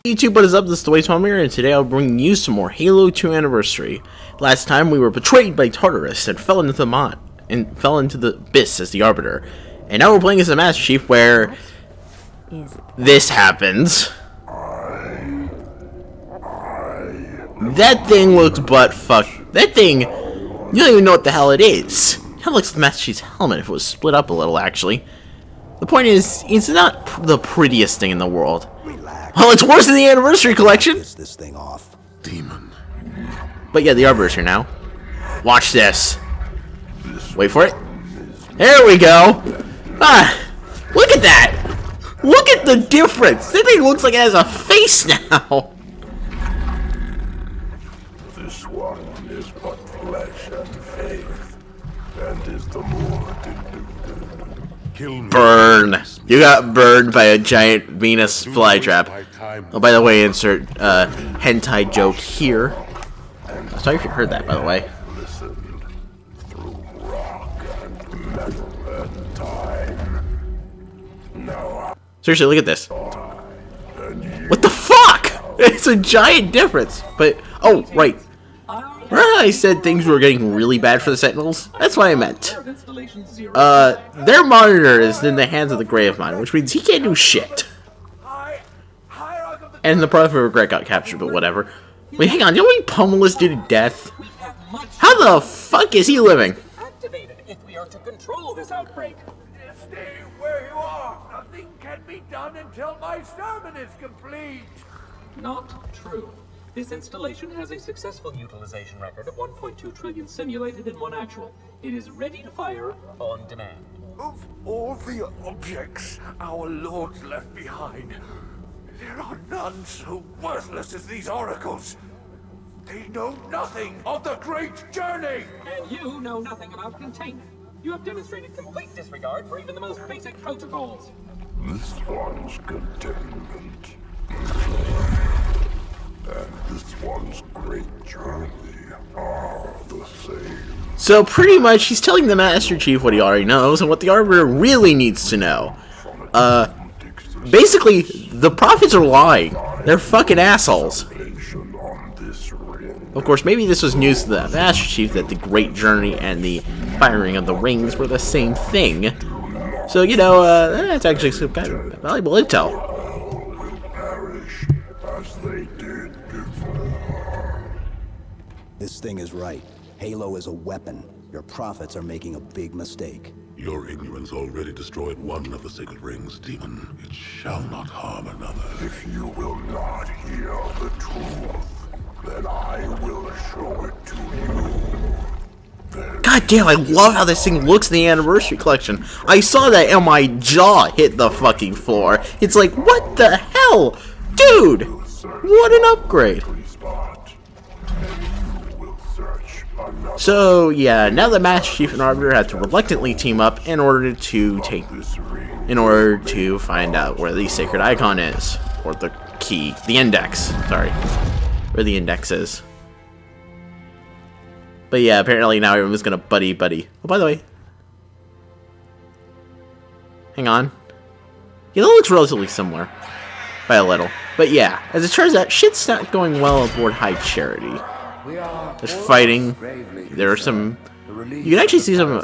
YouTube, what is up? This is the Wasteman here, and today I'll bring you some more Halo 2 Anniversary. Last time we were betrayed by Tartarus and fell into the abyss as the Arbiter. And now we're playing as the Master Chief where this happens. That thing looks butt-fuck. That thing, you don't even know what the hell it is. It kind of looks like the Master Chief's helmet if it was split up a little, actually. The point is, it's not the prettiest thing in the world. Well, it's worse than the Anniversary Collection! This thing off. Demon. But yeah, the Arbiter's here now. Watch this. Wait for it. There we go! Ah! Look at that! Look at the difference! That thing looks like it has a face now! This one is but flesh and faith, and is the more deluded. Kill me. Burn! You got burned by a giant Venus flytrap. Oh, by the way, insert hentai joke here. Sorry if you heard that, by the way. Listened through rock and metal and time. Now Seriously, look at this. What the fuck? It's a giant difference. But, oh, right. Remember how I said things were getting really bad for the Sentinels? That's what I meant. Their monitor is in the hands of the Gravemind, which means he can't do shit. And the Prophet of Regret got captured, but whatever. Wait, hang on, didn't we pummel this dude to death? How the fuck is he living? Activated if we are to control this outbreak. Stay where you are. Nothing can be done until my sermon is complete. Not true. This installation has a successful utilization record of 1.2 trillion simulated and 1 actual. It is ready to fire on demand. Of all the objects our lords left behind, there are none so worthless as these oracles. They know nothing of the great journey. And you know nothing about containment. You have demonstrated complete disregard for even the most basic protocols. this one's containment, and this one's great journey are the same. So pretty much, he's telling the Master Chief what he already knows and what the Arbiter really needs to know. Basically, the Prophets are lying. They're fucking assholes. Of course, maybe this was news to the Master Chief that the Great Journey and the firing of the rings were the same thing. So, you know, that's actually some kind of valuable intel. Will perish as they did before. This thing is right. Halo is a weapon. Your prophets are making a big mistake. Your ignorance already destroyed one of the sacred rings, demon. It shall not harm another. If you will not hear the truth, then I will show it to you. God damn, I love how this thing looks in the Anniversary Collection. I saw that and my jaw hit the fucking floor. It's like, what the hell? Dude! What an upgrade. So, yeah, now the Master Chief and Arbiter have to reluctantly team up in order to find out where the sacred icon is. Or the key. The index. Sorry. Where the index is. But yeah, apparently now everyone's gonna buddy. Oh, by the way. Hang on. Yeah, that looks relatively similar. By a little. But yeah, as it turns out, shit's not going well aboard High Charity. There's fighting. There are some... You can actually see some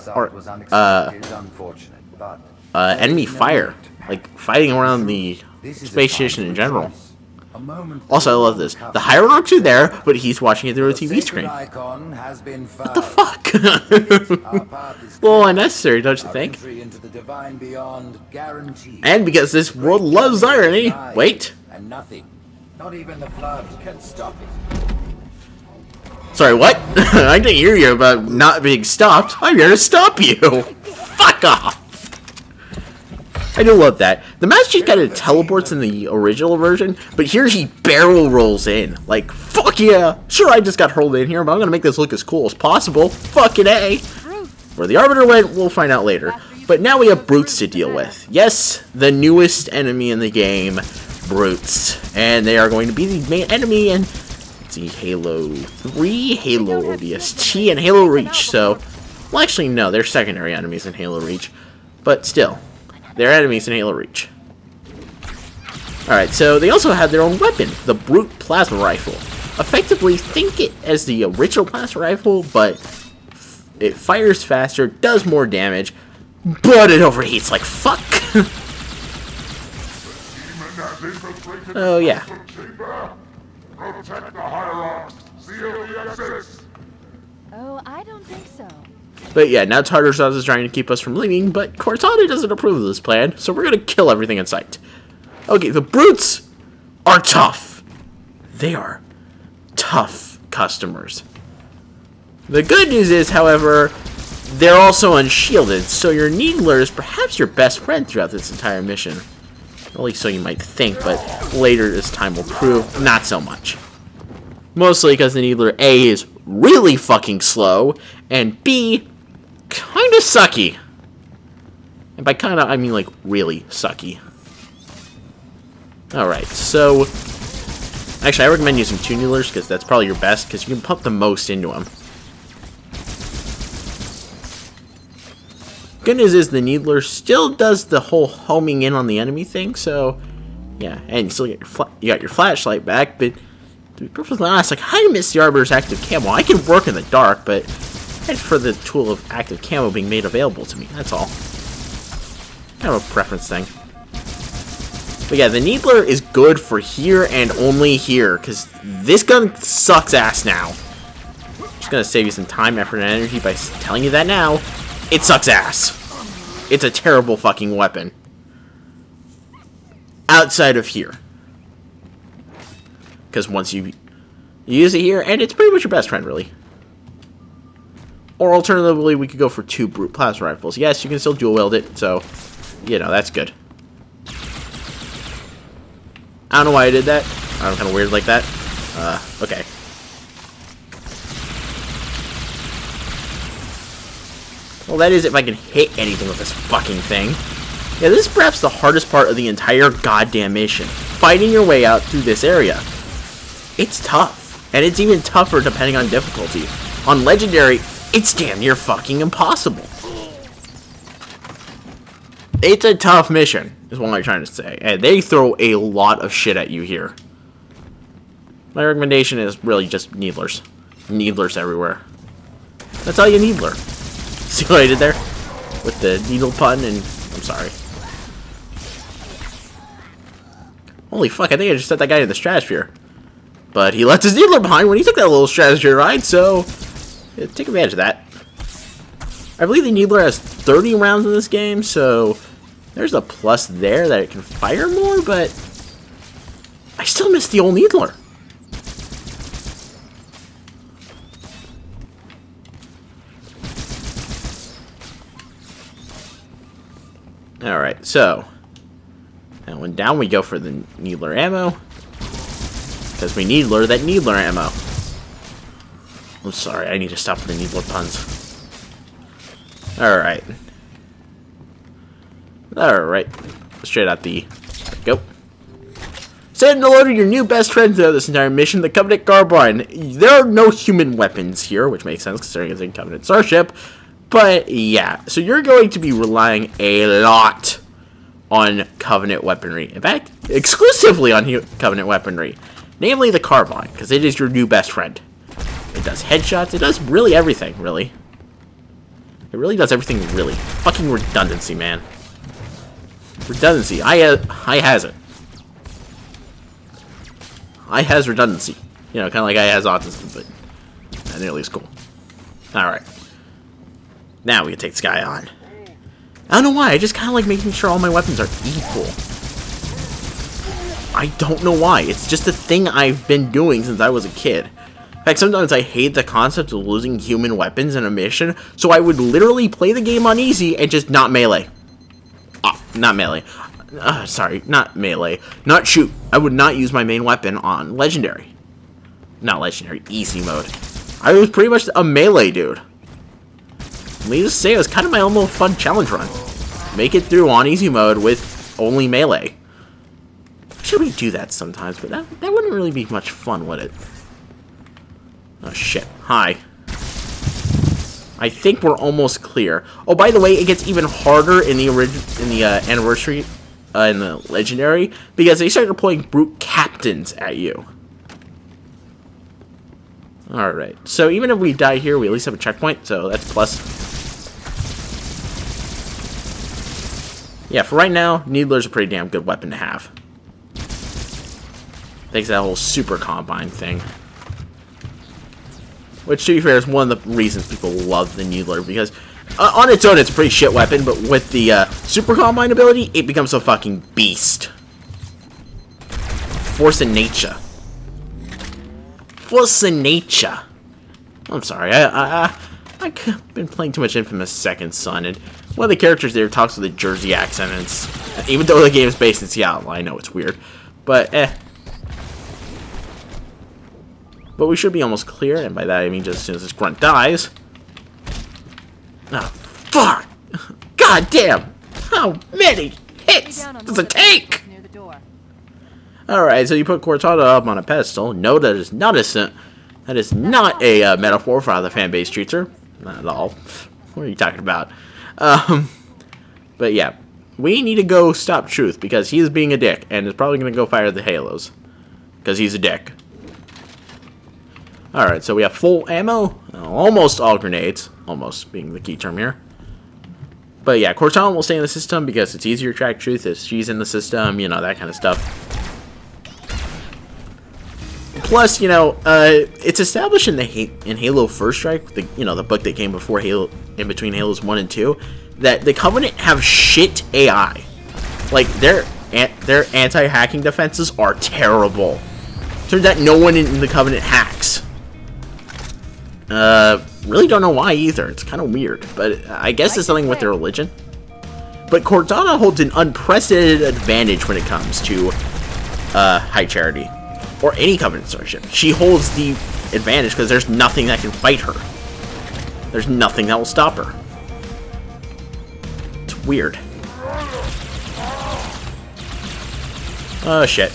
enemy fire. Like, fighting around the space station in general. Also, I love this. The Hierarchs are there, but he's watching it through a TV screen. What the fuck? A little unnecessary, don't you think? And because this world loves irony... Wait. Not even the flood can stop it. Sorry, what? I didn't hear you about not being stopped. I'm here to stop you. Fuck off. I do love that. The Master Chief kind of teleports in the original version, but here he barrel rolls in. Like, fuck yeah. Sure, I just got hurled in here, but I'm going to make this look as cool as possible. Fucking A. Where the Arbiter went, we'll find out later. But now we have Brutes to deal with. Yes, the newest enemy in the game, Brutes. And they are going to be the main enemy in... See, Halo 3, Halo ODST, and Halo Reach. So, well, actually, no, they're secondary enemies in Halo Reach. But still, they're enemies in Halo Reach. Alright, so they also have their own weapon, the Brute Plasma Rifle. Effectively, think it as the original plasma rifle, but it fires faster, does more damage, but it overheats like fuck. Oh, yeah. Protect the hierarchs. Seal the exits. Oh, I don't think so. But yeah, now Tartaros is trying to keep us from leaving, but Cortana doesn't approve of this plan, so we're gonna kill everything in sight. Okay, the brutes are tough. They are tough customers. The good news is, however, they're also unshielded, so your Needler is perhaps your best friend throughout this entire mission. At least so you might think, but later this time will prove not so much. Mostly because the Needler A is really fucking slow, and B, kinda sucky. And by kinda, I mean like really sucky. Alright, so actually, I recommend using 2 Needlers, because that's probably your best, because you can pump the most into them. Good news is the Needler still does the whole homing in on the enemy thing, so yeah, and you still get you got your flashlight back, but to be perfectly honest, like, I miss the Arbiter's active camo. I can work in the dark, but it's for the tool of active camo being made available to me, that's all. Kind of a preference thing. But yeah, the Needler is good for here and only here, because this gun sucks ass now. Just gonna save you some time, effort, and energy by telling you that now. It sucks ass. It's a terrible fucking weapon. Outside of here. Because once you use it here, and it's pretty much your best friend, really. Or alternatively, we could go for 2 Brute Plasma Rifles. Yes, you can still dual wield it, so, you know, that's good. I don't know why I did that. I'm kind of weird like that. Okay. Well, that is if I can hit anything with this fucking thing. Yeah, this is perhaps the hardest part of the entire goddamn mission. Fighting your way out through this area. It's tough. And it's even tougher depending on difficulty. On Legendary, it's damn near fucking impossible. It's a tough mission, is what I'm trying to say. And they throw a lot of shit at you here. My recommendation is really just Needlers. Needlers everywhere. That's all you Needler. See what I did there? With the needle pun, and I'm sorry. Holy fuck, I think I just set that guy in the stratosphere. But he left his Needler behind when he took that little stratosphere ride, so yeah, take advantage of that. I believe the Needler has 30 rounds in this game, so there's a plus there that it can fire more, but I still miss the old Needler. Alright, so and when down we go for the Needler ammo. Because we Needler that Needler ammo. I'm sorry, I need to stop with the Needler puns. Alright. Alright. Straight out the... Go. Send and loaded your new best friend throughout this entire mission, the Covenant Carbine. There are no human weapons here, which makes sense considering it's a Covenant starship. But, yeah. So you're going to be relying a lot on Covenant weaponry. In fact, exclusively on Covenant weaponry. Namely the Carbine, because it is your new best friend. It does headshots, it does really everything, really. It really does everything, really. Fucking redundancy, man. Redundancy. I has it. I has redundancy. You know, kind of like I has autism, but not nearly as cool. Alright. Now we can take this guy on. I don't know why, I just kind of like making sure all my weapons are equal. I don't know why, it's just a thing I've been doing since I was a kid. In fact, sometimes I hate the concept of losing human weapons in a mission, so I would literally play the game on easy and just not melee. Not melee. Sorry, not melee. Not shoot. I would not use my main weapon on Legendary. Not Legendary, easy mode. I was pretty much a melee dude. Needless to say, it was kind of my own little fun challenge run. Make it through on easy mode with only melee. Should we do that sometimes, but that wouldn't really be much fun, would it? Oh shit. Hi. I think we're almost clear. Oh, by the way, it gets even harder in the anniversary in the legendary, because they start deploying brute captains at you. Alright, so even if we die here, we at least have a checkpoint, so that's plus. Yeah, for right now, Needler's a pretty damn good weapon to have. Thanks to that whole super combine thing. Which, to be fair, is one of the reasons people love the Needler, because on its own, it's a pretty shit weapon, but with the super combine ability, it becomes a fucking beast. Force of nature. Force of nature. I'm sorry, I've been playing too much Infamous Second Son, and one of the characters there talks with a Jersey accent, and it's, even though the game is based in Seattle, I know it's weird, but But we should be almost clear, and by that I mean just as soon as this grunt dies. Oh, fuck! God damn! How many hits does it take? Alright, so you put Cortana up on a pedestal. No, that is not a metaphor for how the fan base treats her. Not at all. What are you talking about? But yeah, we need to go stop Truth, because he is being a dick, and is probably going to go fire the Halos. Because he's a dick. Alright, so we have full ammo, almost all grenades, almost being the key term here. But yeah, Cortana will stay in the system because it's easier to track Truth if she's in the system, you know, that kind of stuff. Plus, you know, it's established in Halo First Strike, the book that came before Halo, in between Halos 1 and 2, that the Covenant have shit AI. Like, their anti-hacking defenses are terrible. Turns out no one in the Covenant hacks. Really don't know why either. It's kind of weird, but I guess it's something with their religion. But Cortana holds an unprecedented advantage when it comes to High Charity, or any Covenant starship. She holds the advantage because there's nothing that can fight her. There's nothing that will stop her. It's weird. Oh shit.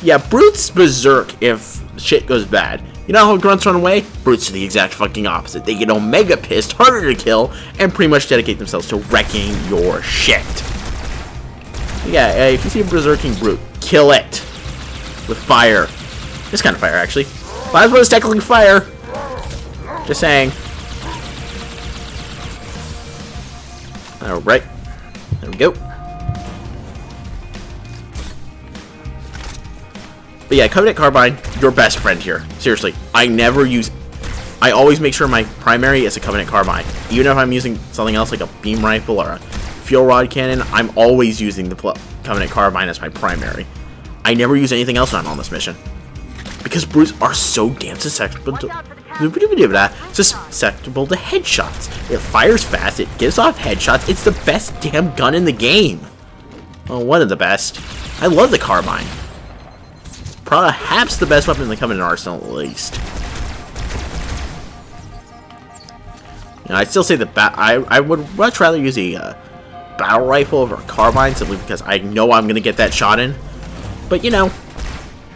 Yeah, Brute's berserk if shit goes bad. You know how grunts run away? Brutes are the exact fucking opposite. They get omega pissed, harder to kill, and pretty much dedicate themselves to wrecking your shit. Yeah, if you see a berserking brute, kill it with fire. This kind of fire, actually. Plasma is technically fire. Just saying. Alright. There we go. But yeah, Covenant Carbine, your best friend here. Seriously, I always make sure my primary is a Covenant Carbine. Even if I'm using something else like a beam rifle or a fuel rod cannon, I'm always using the Covenant Carbine as my primary. I never use anything else when I'm on this mission. Because brutes are so damn susceptible to headshots. It fires fast, it gives off headshots, it's the best damn gun in the game. Well, one of the best. I love the Carbine. Perhaps the best weapon in the Covenant arsenal, at least. You know, I'd still say I would much rather use a battle rifle over a carbine, simply because I know I'm going to get that shot in. But, you know,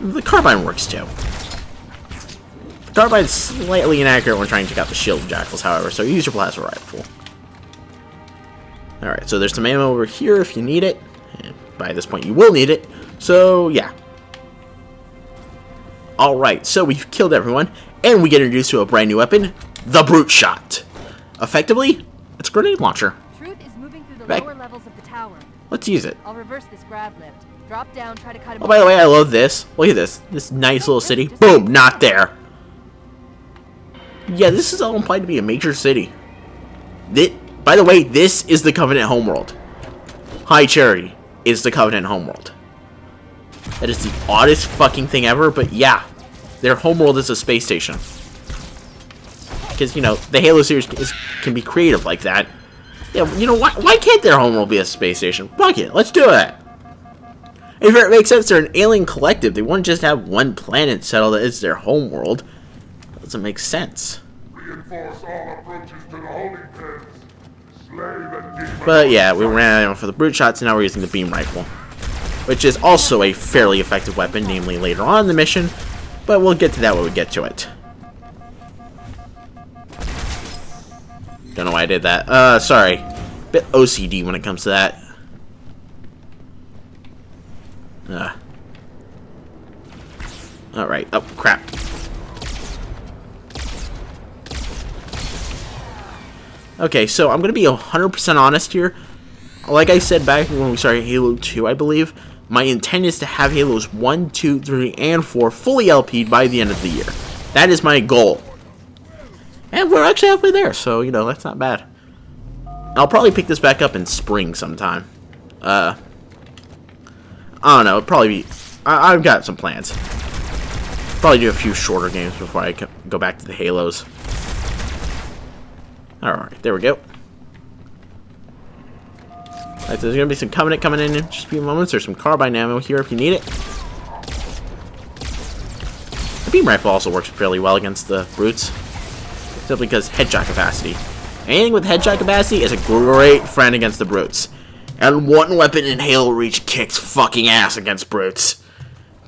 the carbine works too. The carbine's slightly inaccurate when trying to take out the shield jackals, however, so use your plasma rifle. Alright, so there's some ammo over here if you need it. And by this point, you will need it. So, yeah. Alright, so we've killed everyone, and we get introduced to a brand new weapon, the Brute Shot. Effectively, it's a grenade launcher. Truth is moving through the lower levels of the tower. Let's use it. I'll reverse this grab lift. Drop down, try to cut him off. Oh, by the way, I love this. Look at this. This nice little city. Boom, not there. Yeah, this is all implied to be a major city. By the way, this is the Covenant homeworld. High Charity is the Covenant homeworld. That is the oddest fucking thing ever, but yeah, their homeworld is a space station. Because, you know, the Halo series can be creative like that. Yeah, you know, why can't their homeworld be a space station? Fuck it, let's do it! If it makes sense, they're an alien collective. They wouldn't just have one planet settled as their homeworld. That doesn't make sense. Reinforce all approaches to the holding pens. Slave and demon. But yeah, we ran out for the brute shots, and now we're using the beam rifle, which is also a fairly effective weapon, namely later on in the mission, but we'll get to that when we get to it. Don't know why I did that. Sorry. Bit OCD when it comes to that. Alright. Oh, crap. Okay, so I'm going to be 100% honest here. Like I said back when we started Halo 2, I believe, my intent is to have Halos 1, 2, 3, and 4 fully LP'd by the end of the year. That is my goal. And we're actually halfway there, so, you know, that's not bad. I'll probably pick this back up in spring sometime. I don't know, it'll probably be... I've got some plans. Probably do a few shorter games before I go back to the Halos. Alright, there we go. Alright, so there's gonna be some Covenant coming in just a few moments. There's some carbine ammo here if you need it. The beam rifle also works fairly well against the brutes. Simply because headshot capacity. Anything with headshot capacity is a great friend against the brutes. And one weapon in Halo Reach kicks fucking ass against brutes.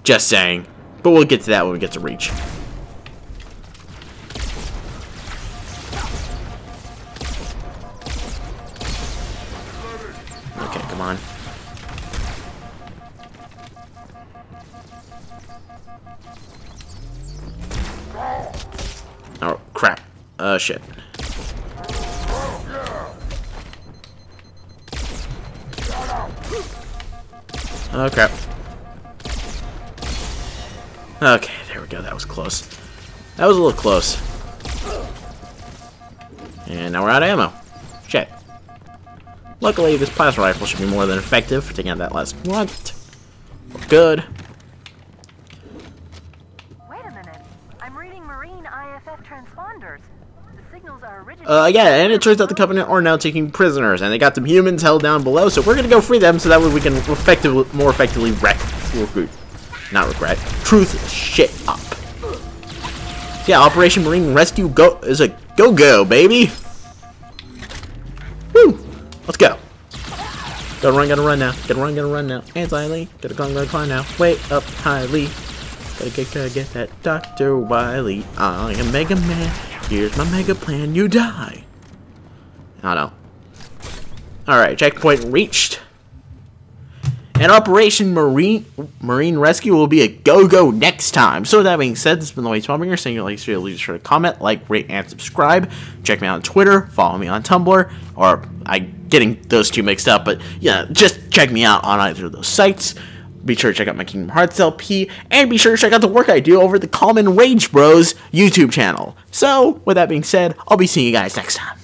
Just saying. But we'll get to that when we get to Reach. Okay, come on. Oh, crap. Shit. Oh, crap. Okay, there we go. That was close. That was a little close. And now we're out of ammo. Shit. Luckily, this plasma rifle should be more than effective for taking out that last grunt. We're good. Wait a minute. I'm reading Marine IFF transponders. The signals are originally... Yeah, and it turns out the Covenant are now taking prisoners, and they got some humans held down below, so we're gonna go free them so that way we can more effectively truth shit up. Yeah, Operation Marine Rescue is a go, baby! Woo! Let's go. Gotta run now. Gotta run now. Anti-Lee. Gotta climb now. Way up highly. Gotta get that Dr. Wily. I am Mega Man. Here's my mega plan. You die. I don't know. Alright, checkpoint reached. And Operation Marine Rescue will be a go next time. So with that being said, this has been the Way Swampinger saying you'd like to leave a comment, like, rate, and subscribe. Check me out on Twitter, follow me on Tumblr, or I'm getting those two mixed up, but yeah, just check me out on either of those sites. Be sure to check out my Kingdom Hearts LP, and be sure to check out the work I do over at the Common Rage Bros YouTube channel. So, with that being said, I'll be seeing you guys next time.